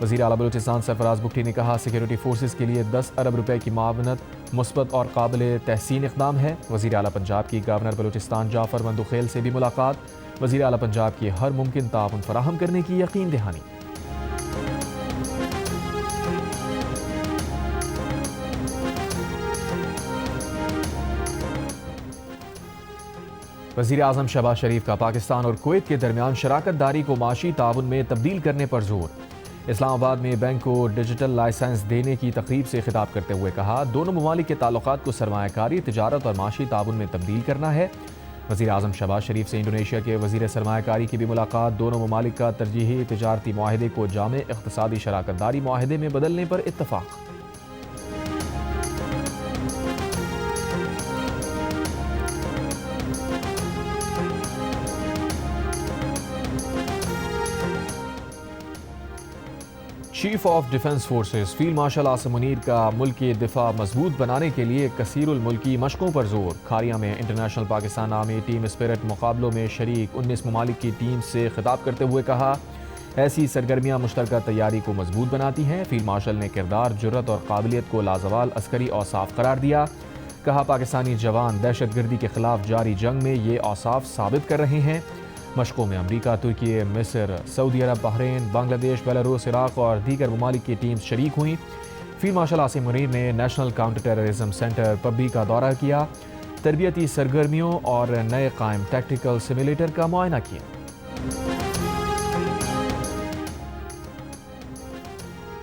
وزیر اعلیٰ بلوچستان سرفراز بگٹی نے کہا سیکورٹی فورسز کے لیے 10 ارب روپے کی معاونت مثبت اور قابل تحسین اقدام ہے۔ وزیر اعلیٰ پنجاب کی گورنر بلوچستان جعفر مندوخیل سے بھی ملاقات، وزیر اعلیٰ پنجاب کی ہر ممکن تعاون فراہم کرنے کی یقین دہانی۔ وزیر اعظم شہباز شریف کا پاکستان اور کویت کے درمیان شراکت داری کو معاشی تعاون میں تبدیل کرنے پر زور۔ اسلام آباد میں بینک کو ڈیجیٹل لائسنس دینے کی تقریب سے خطاب کرتے ہوئے کہا دونوں ممالک کے تعلقات کو سرمایہ کاری، تجارت اور معاشی تعاون میں تبدیل کرنا ہے۔ وزیر اعظم شہباز شریف سے انڈونیشیا کے وزیر سرمایہ کاری کی بھی ملاقات، دونوں ممالک کا ترجیحی تجارتی معاہدے کو جامع اقتصادی شراکت داری معاہدے میں بدلنے پر اتفاق۔ Chief of defence forces field marshal Asim Munir کا ملک کی دفاع مضبوط بنانے کے لیے کثیر الملکی مشقوں پر زور۔ کھاریاں میں international Pakistan army team spirit مقابلوں میں شریک 19 ممالک کی ٹیم سے خطاب کرتے ہوئے کہا ایسی سرگرمیاں مشترکہ تیاری کو مضبوط بناتی ہیں۔ فیلڈ مارشل نے کردار، جرت اور قابلیت کو لازوال عسکری اوصاف قرار دیا۔ کہا پاکستانی جوان دہشت گردی کے خلاف جاری جنگ میں یہ اوصاف ثابت کر رہے ہیں۔ مشقوں میں امریکہ، ترکی، مصر، سعودی عرب، بحرین، بنگلہ دیش، بیلاروس، عراق اور دیگر ممالک کی ٹیمز شریک ہوئیں۔ فیلڈ مارشل عاصم منیر نے national counter terrorism centre Pabbi کا دورہ کیا، تربیتی سرگرمیوں اور نئے قائم ٹیکٹیکل سیمولیٹر کا معائنہ کیا۔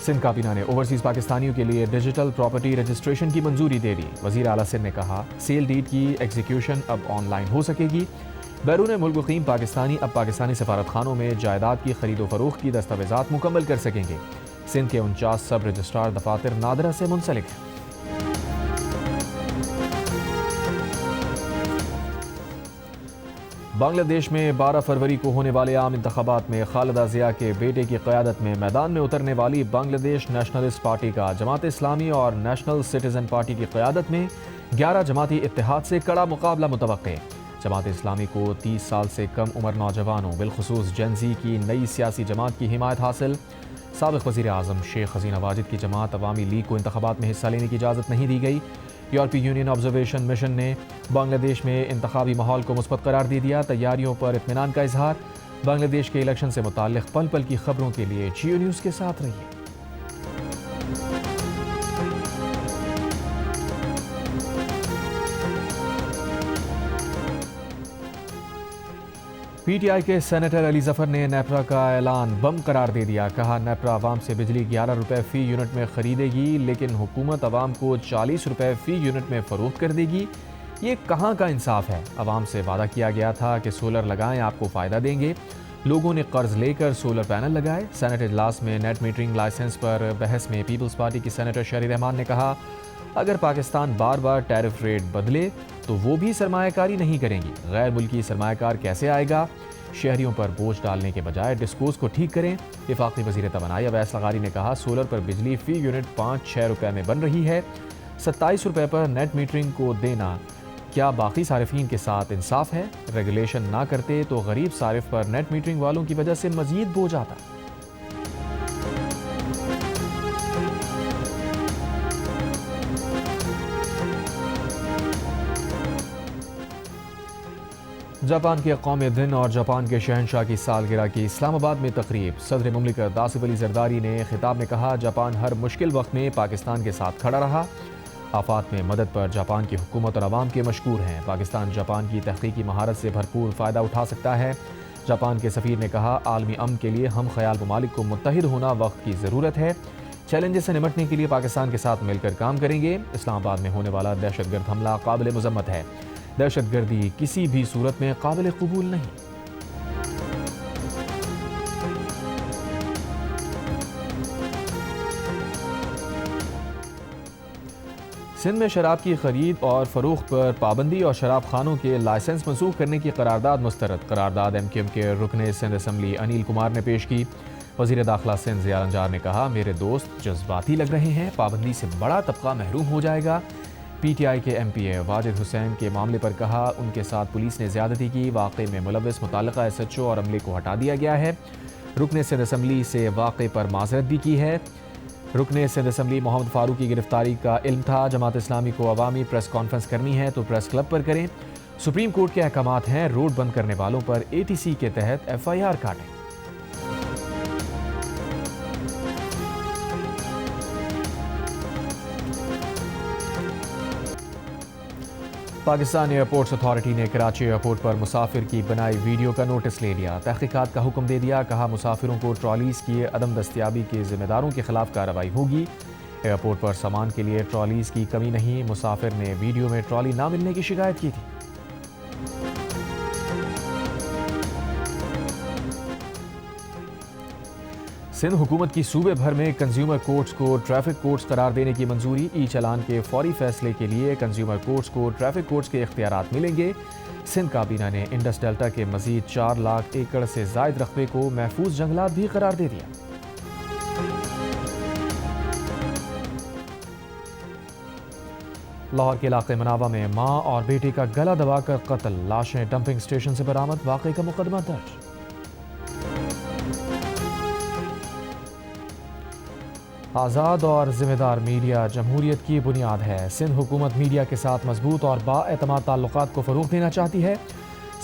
سندھ کابینہ نے اوورسیز پاکستانیوں کے لیے ڈیجیٹل پراپرٹی رجسٹریشن کی منظوری دے دی۔ وزیر اعلیٰ سندھ نے کہا سیل ڈیڈ کی ایگزیکیوشن اب آن لائن ہو سکے گی۔ بیرون ملک مقیم پاکستانی اب پاکستانی سفارت خانوں میں جائیداد کی خرید و فروخت کی دستاویزات مکمل کر سکیں گے۔ سندھ کے 49 سب رجسٹرار دفاتر نادرہ سے منسلک ہیں۔ بنگلہ دیش میں 12 فروری کو ہونے والے عام انتخابات میں خالدہ ضیاء کے بیٹے کی قیادت میں میدان میں اترنے والی بنگلہ دیش نیشنلسٹ پارٹی کا جماعت اسلامی اور نیشنل سٹیزن پارٹی کی قیادت میں 11 جماعتی اتحاد سے کڑا مقابلہ متوقع ہے۔ جماعت اسلامی کو 30 سال سے کم عمر نوجوانوں بالخصوص جین زی کی نئی سیاسی جماعت کی حمایت حاصل۔ سابق وزیر اعظم شیخ حسینہ واجد کی جماعت عوامی لیگ کو انتخابات میں حصہ لینے کی اجازت نہیں دی گئی۔ یورپی یونین آبزرویشن مشن نے بنگلہ دیش میں انتخابی ماحول کو مثبت قرار دے دیا، تیاریوں پر اطمینان کا اظہار۔ بنگلہ دیش کے الیکشن سے متعلق پل پل کی خبروں کے لیے جیو نیوز کے ساتھ رہیے۔ پی ٹی آئی کے سینیٹر علی ظفر نے نیپرا کا اعلان بم قرار دے دیا۔ کہا نیپرا عوام سے بجلی 11 روپے فی یونٹ میں خریدے گی لیکن حکومت عوام کو 40 روپے فی یونٹ میں فروخت کر دے گی۔ یہ کہاں کا انصاف ہے؟ عوام سے وعدہ کیا گیا تھا کہ سولر لگائیں آپ کو فائدہ دیں گے، لوگوں نے قرض لے کر سولر پینل لگائے۔ سینیٹ اجلاس میں نیٹ میٹرنگ لائسنس پر بحث میں پیپلز پارٹی کی سینیٹر شہری رحمان نے کہا اگر پاکستان بار بار ٹیرف ریٹ بدلے تو وہ بھی سرمایہ کاری نہیں کریں گی، غیر ملکی سرمایہ کار کیسے آئے گا؟ شہریوں پر بوجھ ڈالنے کے بجائے ڈسکورس کو ٹھیک کریں۔ وفاقی وزیر توانائی اویس لغاری نے کہا سولر پر بجلی فی یونٹ 5-6 روپے میں بن رہی ہے، 27 روپے پر نیٹ میٹرنگ کو دینا کیا باقی صارفین کے ساتھ انصاف ہے؟ ریگولیشن نہ کرتے تو غریب صارف پر نیٹ میٹرنگ والوں کی وجہ سے مزید بوجھ آتا۔ جاپان کے قومی دن اور جاپان کے شہنشاہ کی سالگرہ کی اسلام آباد میں تقریب۔ صدر مملکت آصف علی زرداری نے خطاب میں کہا جاپان ہر مشکل وقت میں پاکستان کے ساتھ کھڑا رہا، آفات میں مدد پر جاپان کی حکومت اور عوام کے مشکور ہیں، پاکستان جاپان کی تحقیقی مہارت سے بھرپور فائدہ اٹھا سکتا ہے۔ جاپان کے سفیر نے کہا عالمی امن کے لیے ہم خیال ممالک کو متحد ہونا وقت کی ضرورت ہے، چیلنجز سے نمٹنے کے لیے پاکستان کے ساتھ مل کر کام کریں گے۔ اسلام آباد میں ہونے والا دہشت گرد حملہ قابل مذمت ہے، دہشت گردی کسی بھی صورت میں قابل قبول نہیں۔ سندھ میں شراب کی خرید اور فروخت پر پابندی اور شراب خانوں کے لائسنس منسوخ کرنے کی قرارداد مسترد۔ قرارداد ایم کیو ایم کے رکن سندھ اسمبلی انیل کمار نے پیش کی۔ وزیر داخلہ سندھ ضیاء النجار نے کہا میرے دوست جذباتی لگ رہے ہیں، پابندی سے بڑا طبقہ محروم ہو جائے گا۔ پی ٹی آئی کے ایم پی اے واجد حسین کے معاملے پر کہا ان کے ساتھ پولیس نے زیادتی کی، واقعے میں ملوث متعلقہ ایس ایچ او اور عملے کو ہٹا دیا گیا ہے۔ رکن سندھ اسمبلی سے واقعے پر معذرت بھی کی ہے۔ رکن سندھ اسمبلی محمد فاروق کی گرفتاری کا علم تھا، جماعت اسلامی کو عوامی پریس کانفرنس کرنی ہے تو پریس کلب پر کریں۔ سپریم کورٹ کے احکامات ہیں، روڈ بند کرنے والوں پر ATC کے تحت FIR کاٹیں۔ پاکستان ایئرپورٹس اتھارٹی نے کراچی ایئرپورٹ پر مسافر کی بنائی ویڈیو کا نوٹس لے لیا، تحقیقات کا حکم دے دیا، کہا مسافروں کو ٹرالیز کی عدم دستیابی کے ذمہ داروں کے خلاف کارروائی ہوگی۔ ایئرپورٹ پر سامان کے لیے ٹرالیز کی کمی نہیں، مسافر نے ویڈیو میں ٹرالی نہ ملنے کی شکایت کی تھی۔ سندھ حکومت کی صوبے بھر میں کنزیومر کورٹس کو ٹریفک کورٹس قرار دینے کی منظوری، ای چالان کے فوری فیصلے کے لیے کنزیومر کورٹس کو ٹریفک کورٹس کے اختیارات ملیں گے۔ سندھ کابینہ نے انڈس ڈیلٹا کے مزید 4 لاکھ ایکڑ سے زائد رقبے کو محفوظ جنگلات بھی قرار دے دیا۔ لاہور کے علاقے مناوا میں ماں اور بیٹے کا گلا دبا کر قتل، لاشیں ڈمپنگ اسٹیشن سے برآمد، واقعے کا مقدمہ درج۔ آزاد اور ذمہ دار میڈیا جمہوریت کی بنیاد ہے، سندھ حکومت میڈیا کے ساتھ مضبوط اور بااعتماد تعلقات کو فروغ دینا چاہتی ہے،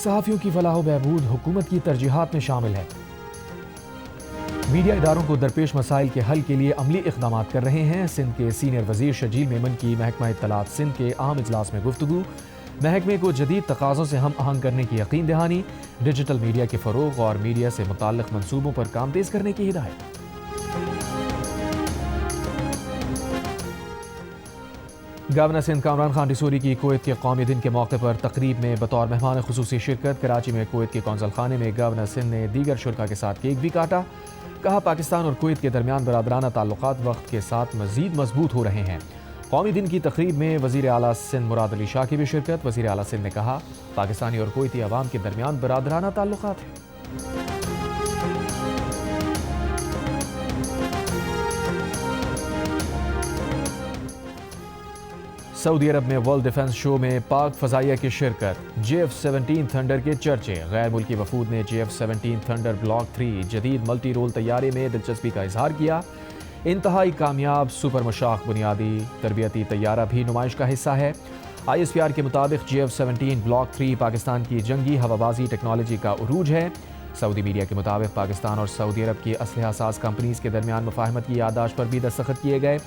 صحافیوں کی فلاح و بہبود حکومت کی ترجیحات میں شامل ہے۔ میڈیا اداروں کو درپیش مسائل کے حل کے لیے عملی اقدامات کر رہے ہیں۔ سندھ کے سینئر وزیر شرجیل میمن کی محکمہ اطلاعات سندھ کے اہم اجلاس میں گفتگو، محکمے کو جدید تقاضوں سے ہم آہنگ کرنے کی یقین دہانی، ڈیجیٹل میڈیا کے فروغ اور میڈیا سے متعلق منصوبوں پر کام تیز کرنے کی ہدایت۔ گورنر سندھ کامران خان ڈسوری کی کویت کے قومی دن کے موقع پر تقریب میں بطور مہمان خصوصی شرکت، کراچی میں کویت کے قونصل خانے میں گورنر سندھ نے دیگر شرکاء کے ساتھ کیک بھی کاٹا، کہا پاکستان اور کویت کے درمیان برادرانہ تعلقات وقت کے ساتھ مزید مضبوط ہو رہے ہیں۔ قومی دن کی تقریب میں وزیر اعلیٰ سندھ مراد علی شاہ کی بھی شرکت، وزیر اعلیٰ سندھ نے کہا پاکستانی اور کویتی عوام کے درمیان برادرانہ تعلقات ہیں۔ سعودی عرب میں ورلڈ ڈیفنس شو میں پاک فضائیہ کی شرکت، JF-17 تھنڈر کے چرچے، غیر ملکی وفود نے JF-17 تھنڈر بلاک 3 جدید ملٹی رول طیارے میں دلچسپی کا اظہار کیا۔ انتہائی کامیاب سپر مشاق بنیادی تربیتی طیارہ بھی نمائش کا حصہ ہے۔ ISPR کے مطابق JF-17 بلاک 3 پاکستان کی جنگی ہوابازی ٹیکنالوجی کا عروج ہے۔ سعودی میڈیا کے مطابق پاکستان اور سعودی عرب کی اسلحہ ساز کمپنیز کے درمیان مفاہمت کی یادداشت پر بھی دستخط کیے گئے۔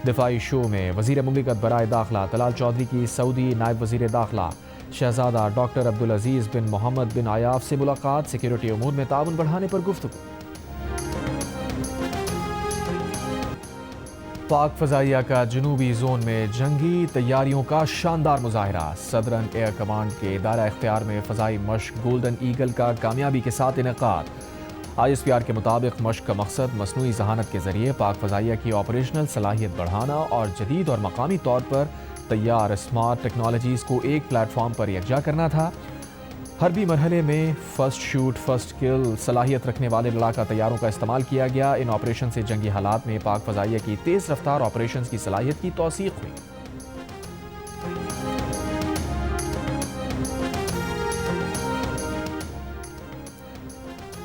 دفاعی شو میں وزیر مملکت برائے داخلہ طلال چودھری کی سعودی نائب وزیر داخلہ شہزادہ ڈاکٹر عبدالعزیز بن محمد بن عیاف سے ملاقات، سیکیورٹی امور میں تعاون بڑھانے پر گفتگو۔ پاک فضائیہ کا جنوبی زون میں جنگی تیاریوں کا شاندار مظاہرہ، صدرن ایئر کمانڈ کے دائرہ اختیار میں فضائی مشق گولڈن ایگل کا کامیابی کے ساتھ انعقاد۔ ISPR کے مطابق مشق کا مقصد مصنوعی ذہانت کے ذریعے پاک فضائیہ کی آپریشنل صلاحیت بڑھانا اور جدید اور مقامی طور پر تیار اسمارٹ ٹیکنالوجیز کو ایک پلیٹ فارم پر یکجا کرنا تھا۔ حربی مرحلے میں فرسٹ شوٹ فرسٹ کل صلاحیت رکھنے والے لڑاکا طیاروں کا استعمال کیا گیا۔ ان آپریشن سے جنگی حالات میں پاک فضائیہ کی تیز رفتار آپریشنز کی صلاحیت کی توثیق ہوئی۔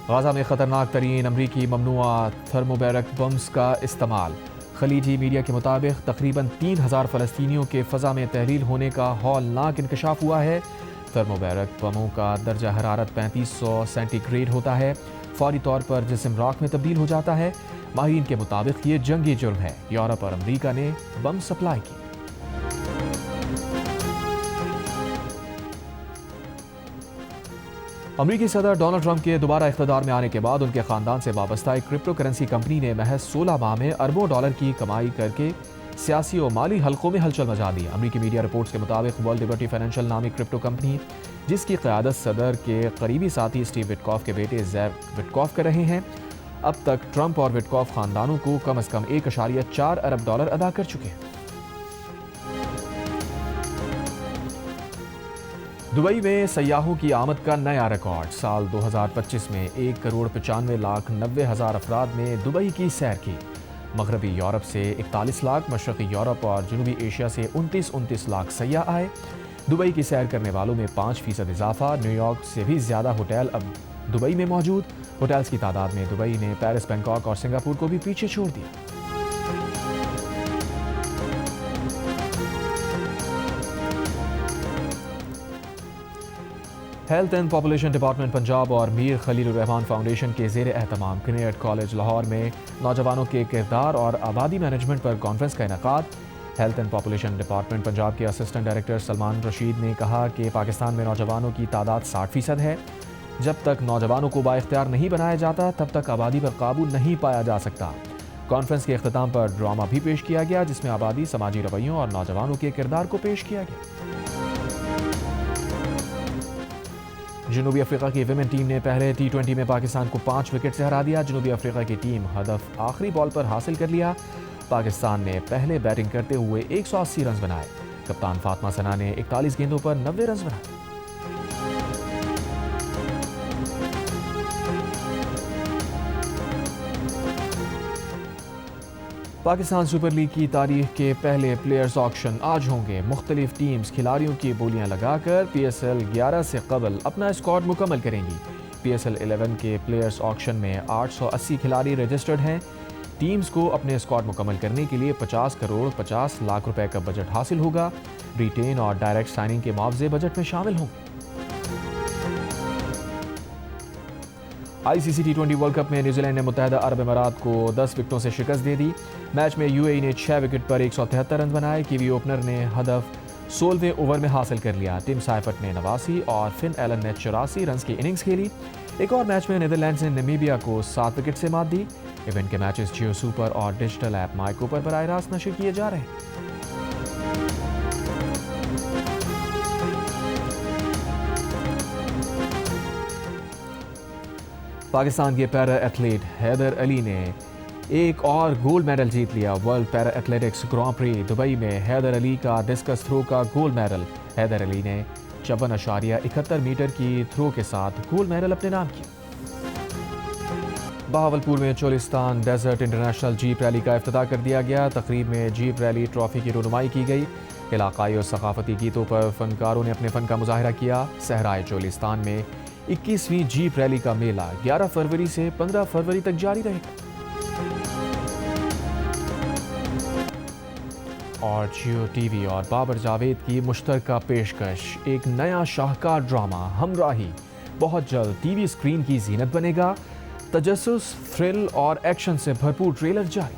غزہ میں خطرناک ترین امریکی ممنوعہ تھرموبیرک بمز کا استعمال، خلیجی میڈیا کے مطابق تقریباً 3000 فلسطینیوں کے فضا میں تحلیل ہونے کا ہولناک انکشاف ہوا ہے۔ تھرموبیرک بموں کا درجہ حرارت 3500 سینٹی گریڈ ہوتا ہے، فوری طور پر جسم راکھ میں تبدیل ہو جاتا ہے۔ ماہرین کے مطابق یہ جنگی جرم ہے۔ یورپ اور امریکہ نے بم سپلائی کی۔ امریکی صدر ڈونلڈ ٹرمپ کے دوبارہ اقتدار میں آنے کے بعد ان کے خاندان سے وابستہ ایک کرپٹو کرنسی کمپنی نے محض 16 ماہ میں اربوں ڈالر کی کمائی کر کے سیاسی و مالی حلقوں میں ہلچل مچا دی۔ امریکی میڈیا رپورٹس کے مطابق ورلڈ لبرٹی فائنینشل نامی کرپٹو کمپنی، جس کی قیادت صدر کے قریبی ساتھی اسٹیو وٹکاف کے بیٹے زیب وٹکاف کر رہے ہیں، اب تک ٹرمپ اور وٹکاف خاندانوں کو کم از کم 1.4 ارب ڈالر ادا کر چکے ہیں۔ دبئی میں سیاحوں کی آمد کا نیا ریکارڈ، سال 2025 میں 1,95,90,000 افراد نے دبئی کی سیر کی۔ مغربی یورپ سے 41 لاکھ، مشرقی یورپ اور جنوبی ایشیا سے 29 لاکھ سیاح آئے۔ دبئی کی سیر کرنے والوں میں 5% اضافہ، نیو یارک سے بھی زیادہ ہوٹل اب دبئی میں موجود۔ ہوٹلز کی تعداد میں دبئی نے پیرس، بینکاک اور سنگاپور کو بھی پیچھے چھوڑ دیا۔ Health and population department Punjab اور میر خلیل الرحمان فاؤنڈیشن کے زیر اہتمام گرینیڈ کالج لاہور میں نوجوانوں کے کردار اور آبادی مینجمنٹ پر کانفرنس کا انعقاد۔ Health and population department Punjab کے اسسٹنٹ ڈائریکٹر سلمان رشید نے کہا کہ پاکستان میں نوجوانوں کی تعداد 60% ہے۔ جب تک نوجوانوں کو بااختیار نہیں بنایا جاتا تب تک آبادی پر قابو نہیں پایا جا سکتا۔ کانفرنس کے اختتام پر ڈرامہ بھی پیش کیا گیا جس میں آبادی، سماجی رویوں اور نوجوانوں کے کردار کو پیش کیا گیا۔ جنوبی افریقہ کی ویمن ٹیم نے پہلے T20 میں پاکستان کو 5 وکٹ سے ہرا دیا۔ جنوبی افریقہ کی ٹیم ہدف آخری بال پر حاصل کر لیا۔ پاکستان نے پہلے بیٹنگ کرتے ہوئے 180 رنز بنائے۔ کپتان فاطمہ ثنا نے 41 گیندوں پر 90 رنز بنائے۔ پاکستان سپر لیگ کی تاریخ کے پہلے پلیئرز آکشن آج ہوں گے۔ مختلف ٹیمز کھلاڑیوں کی بولیاں لگا کر PSL 11 سے قبل اپنا اسکواڈ مکمل کریں گی۔ PSL 11 کے پلیئرز آکشن میں 880 کھلاڑی رجسٹرڈ ہیں۔ ٹیمز کو اپنے اسکواڈ مکمل کرنے کے لیے 50 کروڑ 50 لاکھ روپے کا بجٹ حاصل ہوگا۔ ریٹین اور ڈائریکٹ سائننگ کے معاوضے بجٹ میں شامل ہوں گے۔ ICC T20 ورلڈ کپ میں نیوزی لینڈ نے متحدہ عرب امارات کو 10 وکٹوں سے شکست دے دی۔ میچ میں UAE نے 6 وکٹ پر 173 رن بنائے۔ کیوی اوپنر نے ہدف 16ویں اوور میں حاصل کر لیا۔ ٹم سائفٹ نے 89 اور فن ایلن نے 84 رنز کی اننگز کھیلی۔ ایک اور میچ میں نیدرلینڈز نے نمیبیا کو 7 وکٹ سے مات دی۔ ایونٹ کے میچز جیو سپر اور ڈیجیٹل ایپ مائیکو پر براہ راست نشر کیے جا رہے ہیں۔ پاکستان کے پیرا ایتھلیٹ حیدر علی نے ایک اور گولڈ میڈل جیت لیا۔ ورلڈ پیرا ایتھلیٹکس گراں پری دبئی میں حیدر علی کا ڈسکس تھرو کا گولڈ میڈل۔ حیدر علی نے 54.71 میٹر کی تھرو کے ساتھ گولڈ میڈل اپنے نام کیا۔ بہاولپور میں Cholistan desert international jeep rally کا افتتاح کر دیا گیا۔ تقریب میں جیپ ریلی ٹرافی کی رونمائی کی گئی۔ علاقائی اور ثقافتی گیتوں پر فنکاروں نے اپنے فن کا مظاہرہ کیا۔ صحرائے چولستان میں 21ویں جیپ ریلی کا میلہ 11 فروری سے 15 فروری تک جاری رہے گا۔ اور جیو ٹی وی اور بابر جاوید کی مشترکہ پیشکش، ایک نیا شاہکار ڈرامہ ہمراہی بہت جلد ٹی وی اسکرین کی زینت بنے گا۔ تجسس، تھرل اور ایکشن سے بھرپور ٹریلر جاری۔